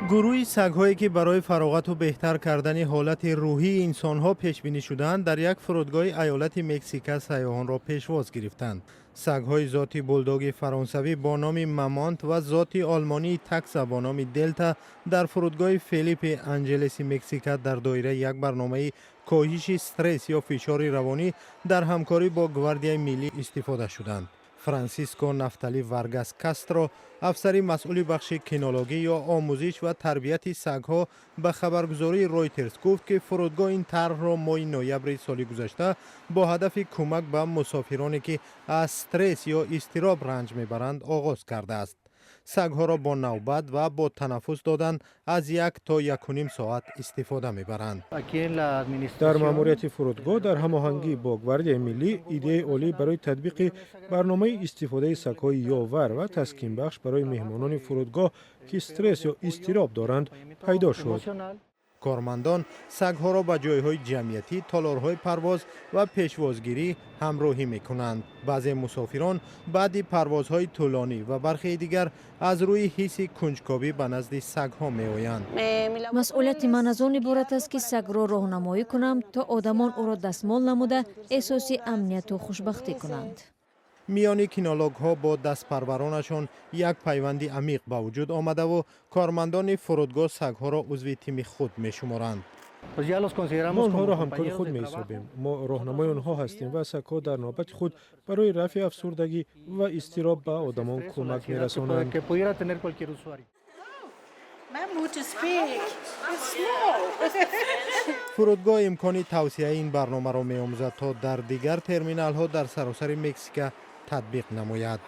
گروهی سگ‌هایی که برای فراغت و بهتر کردن حالت روحی انسان‌ها پیش‌بینی شدند در یک فرودگاه ایالت مکزیک سیاحان را پیشواز گرفتند. سگ‌های ذاتی بولدوگ فرانسوی با نام مامانت و ذاتی آلمانی تکس با نام دلتا در فرودگاه فیلیپ آنجلس مکزیک در دایره یک برنامه کاهش استرس یا فشار روانی در همکاری با گواردیای ملی استفاده شدند. فرانسیسکو نفتالی وارگاس کاسترو، افسری مسئول بخش کینولوژی یا آموزش و تربیت سگ‌ها به خبرگزاری رویترز گفت که فرودگاه این طرح را ماه نوامبر سال گذشته با هدف کمک به مسافرانی که از استرس یا اضطراب رنج میبرند آغاز کرده است. سگ‌ها را با نوبت و با تنفس دادن از 1 تا 1.5 ساعت استفاده میبرند. در ماموریت فرودگاه در هماهنگی با گواردیای ملی ایده عالی برای تطبیق برنامه استفاده سگ‌های یاور و تسکین بخش برای مهمانان فرودگاه که استرس یا اضطراب دارند پیدا شد. کارمندان سگ‌ها را به جایهای جمعیتی، تالارهای پرواز و پیشوازگیری همراهی می‌کنند. بعضی مسافران بعد پروازهای طولانی و برخی دیگر از روی حس کنجکاوی به نزد سگ‌ها می‌آیند. مسئولیت من از آن عبارت است که سگ را راهنمایی کنم تا آدمان او را دستمال نموده احساس امنیت و خوشبختی کنند. میان کینولوگ‌ها با دستپرورانشان یک پیوندی عمیق به وجود آمده و کارمندان فرودگاه سگ‌ها را عضو تیم خود می‌شمارند. ما آنها را همکار خود می‌حسابیم. ما راهنمای آنها هستیم و سگ‌ها در نوبت خود برای رفع افسردگی و اضطراب به آدمان کمک می‌رسانند. فرودگاه امکانی توسعه این برنامه را می‌آموزد تا در دیگر ترمینال‌ها در سراسر مکزیک تطبیق نماید.